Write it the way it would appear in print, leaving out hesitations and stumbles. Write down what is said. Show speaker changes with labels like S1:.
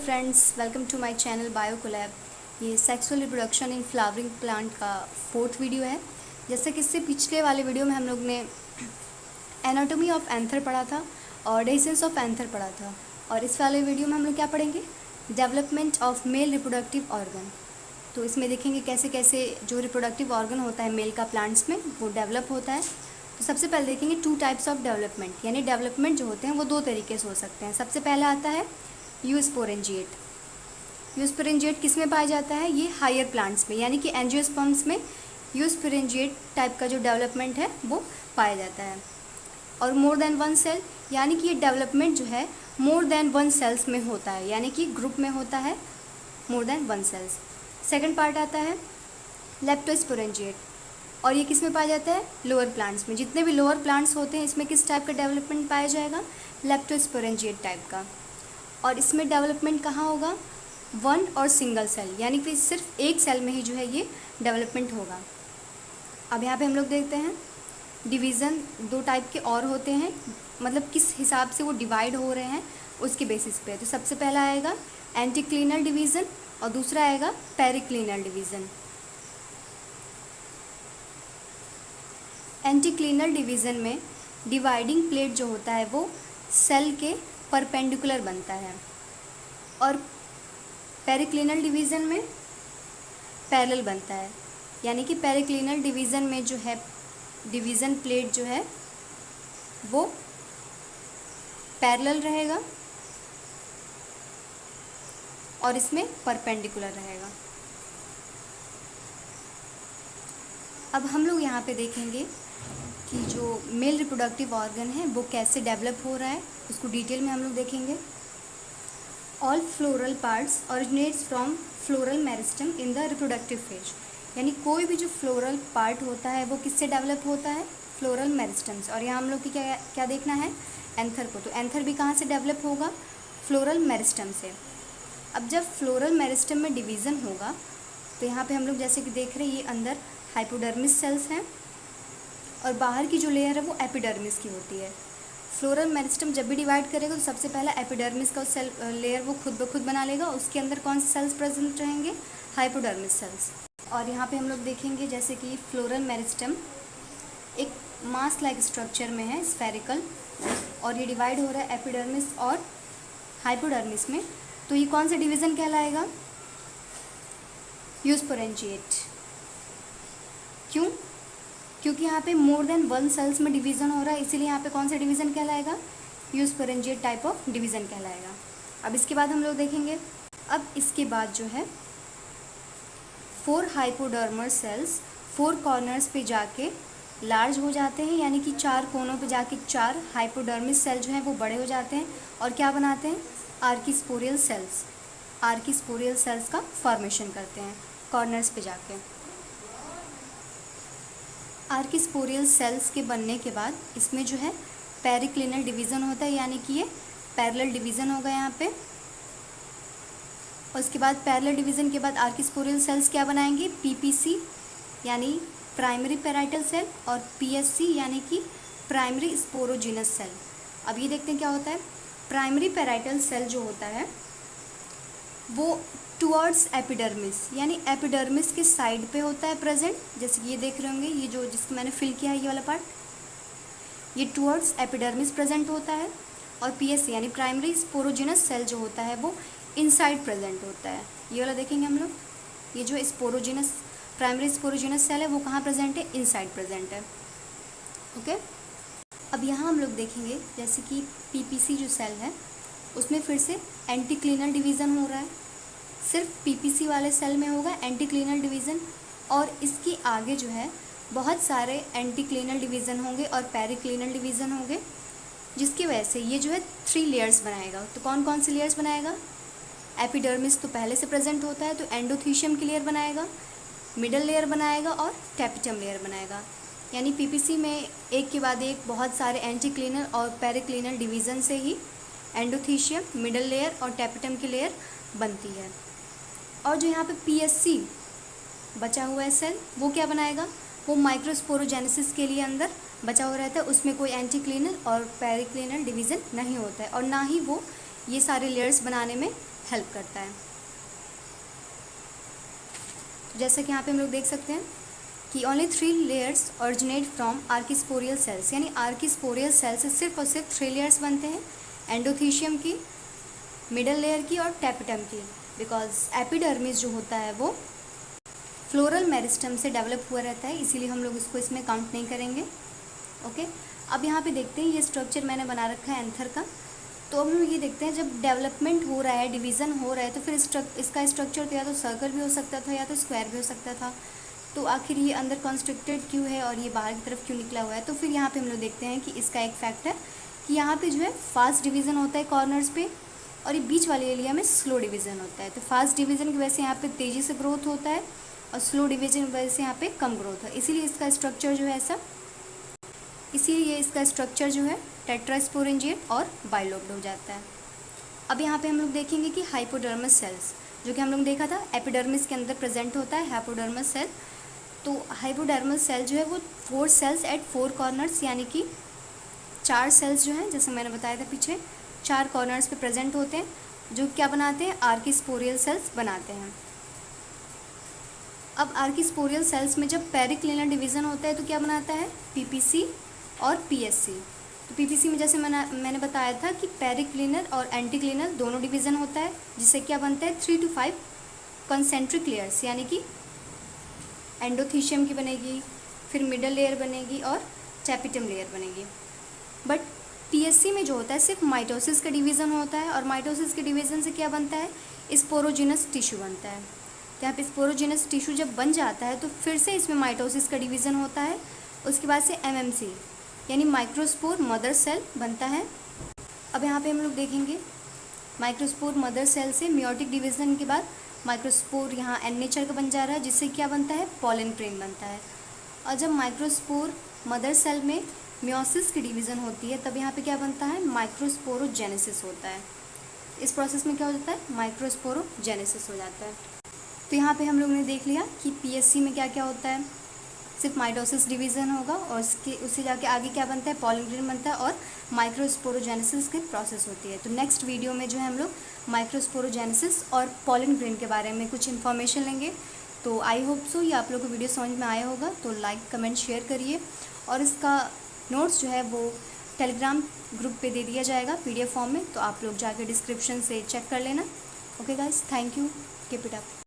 S1: Friends, welcome to my channel Biocolab. ये sexual reproduction in flowering plant का 4th video है। जैसे कि इससे पिछले वाले वीडियो में हम लोग ने एनाटॉमी ऑफ एंथर पढ़ा था और डेसेंस ऑफ एंथर पढ़ा था, और इस वाले वीडियो में हम लोग क्या पढ़ेंगे, development of male reproductive organ. तो इसमें देखेंगे कैसे कैसे जो रिप्रोडक्टिव ऑर्गन होता है मेल का प्लांट्स में वो डेवलप होता है। तो सबसे पहले देखेंगे 2 टाइप्स ऑफ डेवलपमेंट, यानी डेवलपमेंट जो होते हैं वो 2 तरीके से हो सकते हैं। सबसे पहला आता है यूस्पोरेंजिएट। यूस्पोरेंजिएट किस में पाया जाता है, ये हायर प्लांट्स में, यानी कि एंजियोस्पर्म्स में यूस्पोरेंजिएट टाइप का जो डेवलपमेंट है वो पाया जाता है। और मोर देन वन सेल, यानी कि ये डेवलपमेंट जो है मोर देन वन सेल्स में होता है, यानी कि ग्रुप में होता है more than one cells. Second part आता है लेप्टोस्पोरेंजिएट, और ये किस में पाया जाता है, लोअर प्लांट्स में। जितने भी लोअर प्लांट्स होते हैं इसमें किस टाइप का डेवलपमेंट पाया जाएगा, लेप्टोस्पोरेंजिएट टाइप का। और इसमें डेवलपमेंट कहाँ होगा, वन और सिंगल सेल, यानी कि सिर्फ एक सेल में ही जो है ये डेवलपमेंट होगा। अब यहाँ पे हम लोग देखते हैं डिवीज़न 2 टाइप के और होते हैं, मतलब किस हिसाब से वो डिवाइड हो रहे हैं उसके बेसिस पे। तो सबसे पहला आएगा एंटीक्लिनल डिवीज़न और दूसरा आएगा पेरिक्लिनल डिवीज़न। एंटीक्लिनल डिवीज़न में डिवाइडिंग प्लेट जो होता है वो सेल के परपेंडिकुलर बनता है, और पेरिक्लिनल डिवीज़न में पैरेलल बनता है, यानी कि पेरिक्लिनल डिवीज़न में जो है डिवीज़न प्लेट जो है वो पैरेलल रहेगा और इसमें परपेंडिकुलर रहेगा। अब हम लोग यहाँ पे देखेंगे कि जो मेल रिप्रोडक्टिव ऑर्गन है वो कैसे डेवलप हो रहा है, उसको डिटेल में हम लोग देखेंगे। All floral parts originates from floral meristem in the reproductive phase, यानी कोई भी जो फ्लोरल पार्ट होता है वो किससे डेवलप होता है, फ्लोरल मेरिस्टम से। और यहाँ हम लोग की क्या क्या देखना है, एंथर को। तो एंथर भी कहाँ से डेवलप होगा, फ्लोरल मेरिस्टम से। अब जब फ्लोरल मेरिस्टम में डिवीज़न होगा तो यहाँ पे हम लोग जैसे कि देख रहे हैं ये अंदर हाइपोडर्मिस सेल्स हैं और बाहर की जो लेयर है वो एपिडर्मिस की होती है। फ्लोरल मेरिस्टम जब भी डिवाइड करेगा तो सबसे पहला एपिडर्मिस का सेल लेयर वो खुद ब खुद बना लेगा, उसके अंदर कौन से सेल्स प्रेजेंट रहेंगे, हाइपोडर्मिस सेल्स। और यहाँ पे हम लोग देखेंगे जैसे कि फ्लोरल मेरिस्टम एक मास लाइक स्ट्रक्चर में है, स्फेरिकल, और ये डिवाइड हो रहा है एपिडर्मिस और हाइपोडर्मिस में। तो ये कौन सा डिवीज़न कहलाएगा, यूस्पोरेंजिएट। क्यों, क्योंकि यहाँ पे मोर देन वन सेल्स में डिवीज़न हो रहा है, इसीलिए यहाँ पे कौन सा डिवीज़न कहलाएगा, यूस्पोरेंजिएट टाइप ऑफ डिवीज़न कहलाएगा। अब इसके बाद हम लोग देखेंगे, अब इसके बाद जो है 4 हाइपोडर्मल सेल्स 4 कॉर्नर्स पे जाके लार्ज हो जाते हैं, यानी कि 4 कोनों पे जाके 4 हाइपोडर्मिस सेल जो हैं वो बड़े हो जाते हैं और क्या बनाते हैं, आर्किस्पोरियल सेल्स। आर्किस्पोरियल सेल्स का फॉर्मेशन करते हैं कॉर्नर्स पे जाके। आर्किस्पोरियल सेल्स के बनने के बाद इसमें जो है पेरिक्लिनल डिवीज़न होता है, यानी कि ये पैरेलल डिवीज़न होगा यहाँ पे। और उसके बाद पैरेलल डिवीज़न के बाद आर्किस्पोरियल सेल्स क्या बनाएंगे, पीपीसी यानी प्राइमरी पैराइटल सेल और पीएससी यानी कि प्राइमरी स्पोरोजिनस सेल। अब ये देखते हैं क्या होता है, प्राइमरी पैराइटल सेल जो होता है वो टुवर्ड्स एपिडर्मिस, यानी एपिडर्मिस के साइड पे होता है प्रेजेंट। जैसे कि ये देख रहे होंगे, ये जो जिसको मैंने फिल किया है ये वाला पार्ट, ये टुवर्ड्स एपिडर्मिस प्रेजेंट होता है। और पीएससी यानी प्राइमरी स्पोरोजिनस सेल जो होता है वो इनसाइड प्रेजेंट होता है। ये वाला देखेंगे हम लोग, ये जो स्पोरोजिनस प्राइमरी स्पोरोजिनस सेल है वो कहाँ प्रेजेंट है, इनसाइड प्रेजेंट है। ओके, अब यहाँ हम लोग देखेंगे जैसे कि पीपीसी जो सेल है उसमें फिर से एंटीक्लिनल डिवीज़न हो रहा है, सिर्फ पीपीसी वाले सेल में होगा एंटीक्लिनल डिवीज़न, और इसके आगे जो है बहुत सारे एंटीक्लिनल डिवीज़न होंगे और पेरिक्लिनल डिवीज़न होंगे, जिसकी वजह से ये जो है 3 लेयर्स बनाएगा। तो कौन कौन सी लेयर्स बनाएगा, एपिडर्मिस तो पहले से प्रेजेंट होता है तो एंडोथीशियम की लेयर बनाएगा, मिडल लेयर बनाएगा और टैपिटम लेयर बनाएगा। यानी पीपीसी में एक के बाद एक बहुत सारे एंटीक्लिनल और पेरिक्लिनल डिवीज़न से ही एंडोथीशियम, मिडल लेयर और टैपिटम की लेयर बनती है। और जो यहाँ पे पीएससी बचा हुआ है सेल वो क्या बनाएगा, वो माइक्रोस्पोरोजेनेसिस के लिए अंदर बचा हुआ रहता है, उसमें कोई एंटीक्लिनल और पेरिक्लिनल डिवीज़न नहीं होता है, और ना ही वो ये सारे लेयर्स बनाने में हेल्प करता है। जैसे कि यहाँ पे हम लोग देख सकते हैं कि only 3 layers originate from archesporial cells, यानी आर्किस्पोरियल सेल से सिर्फ और सिर्फ 3 लेयर्स बनते हैं, एंडोथीशियम की, मिडल लेयर की और टैपेटम की, बिकॉज एपिडर्मिस जो होता है वो फ्लोरल मेरिस्टम से डेवलप हुआ रहता है, इसीलिए हम लोग इसको इसमें काउंट नहीं करेंगे। ओके, अब यहाँ पे देखते हैं ये स्ट्रक्चर मैंने बना रखा है एंथर का। तो अब हम ये देखते हैं जब डेवलपमेंट हो रहा है, डिवीज़न हो रहा है, तो फिर इसका स्ट्रक्चर तो या तो सर्कल भी हो सकता था या तो स्क्वायर भी हो सकता था। तो आखिर ये अंदर कॉन्स्ट्रिक्टेड क्यों है और ये बाहर की तरफ क्यों निकला हुआ है? तो फिर यहाँ पे हम लोग देखते हैं कि इसका एक फैक्ट है कि यहाँ पे जो है फास्ट डिवीज़न होता है कॉर्नर्स पे, और ये बीच वाले एरिया में स्लो डिवीज़न होता है। तो फास्ट डिवीज़न की वजह से यहाँ पे तेज़ी से ग्रोथ होता है और स्लो डिवीज़न की वजह से यहाँ पे कम ग्रोथ है, इसीलिए इसका स्ट्रक्चर जो है ऐसा, इसीलिए इसका स्ट्रक्चर जो है टेट्रास्पोरेंजिएट और बाइलोब्ड हो जाता है। अब यहाँ पे हम लोग देखेंगे कि हाइपोडर्मस सेल्स, जो कि हम लोग देखा था एपिडर्मिस के अंदर प्रेजेंट होता है हाइपोडर्मस सेल। तो हाइपोडर्मस सेल जो है वो 4 सेल्स एट 4 कॉर्नर्स, यानी कि 4 सेल्स जो हैं, जैसे मैंने बताया था पीछे, 4 कॉर्नर्स पे प्रेजेंट होते हैं, जो क्या बनाते हैं, आर्किस्पोरियल सेल्स बनाते हैं। अब आर्किस्पोरियल सेल्स में जब पेरिक्लिनर डिवीज़न होता है तो क्या बनाता है, पीपीसी और पीएससी। तो पीपीसी में जैसे मैंने बताया था कि पेरिक्लिनर और एंटीक्लिनर दोनों डिवीज़न होता है, जिससे क्या बनता है 3 to 5 कंसेंट्रिक लेयर्स, यानी कि एंडोथीशियम की बनेगी, फिर मिडल लेयर बनेगी और टैपेटम लेयर बनेगी। बट पीएससी में जो होता है सिर्फ माइटोसिस का डिवीज़न होता है, और माइटोसिस के डिवीज़न से क्या बनता है, स्पोरोजिनस टिश्यू बनता है। तो यहाँ पे स्पोरोजिनस टिश्यू जब बन जाता है तो फिर से इसमें माइटोसिस का डिवीज़न होता है, उसके बाद से एमएमसी यानी माइक्रोस्पोर मदर सेल बनता है। अब यहाँ पे हम लोग देखेंगे माइक्रोस्पोर मदर सेल से मियोटिक डिवीज़न के बाद माइक्रोस्पोर यहाँ एन नेचर का बन जा रहा है, जिससे क्या बनता है, पॉलन ग्रेन बनता है। और जब माइक्रोस्पोर मदर सेल में मियोसिस की डिवीज़न होती है तब यहाँ पे क्या बनता है, माइक्रोस्पोरोजेनेसिस होता है। इस प्रोसेस में क्या हो जाता है, माइक्रोस्पोरोजेनेसिस हो जाता है। तो यहाँ पे हम लोगों ने देख लिया कि पीएससी में क्या क्या होता है, सिर्फ माइटोसिस डिवीज़न होगा और उससे जाके आगे क्या बनता है, पॉलन ग्रेन बनता है और माइक्रोस्पोरोजेनेसिस की प्रोसेस होती है। तो नेक्स्ट वीडियो में जो है हम लोग माइक्रोस्पोरोजेनेसिस और पॉलन ग्रेन के बारे में कुछ इन्फॉर्मेशन लेंगे। तो आई होप सो ये आप लोगों को वीडियो समझ में आया होगा। तो लाइक कमेंट शेयर करिए, और इसका नोट्स जो है वो टेलीग्राम ग्रुप पे दे दिया जाएगा PDF फॉर्म में, तो आप लोग जाके डिस्क्रिप्शन से चेक कर लेना। Okay guys, thank you, keep it up.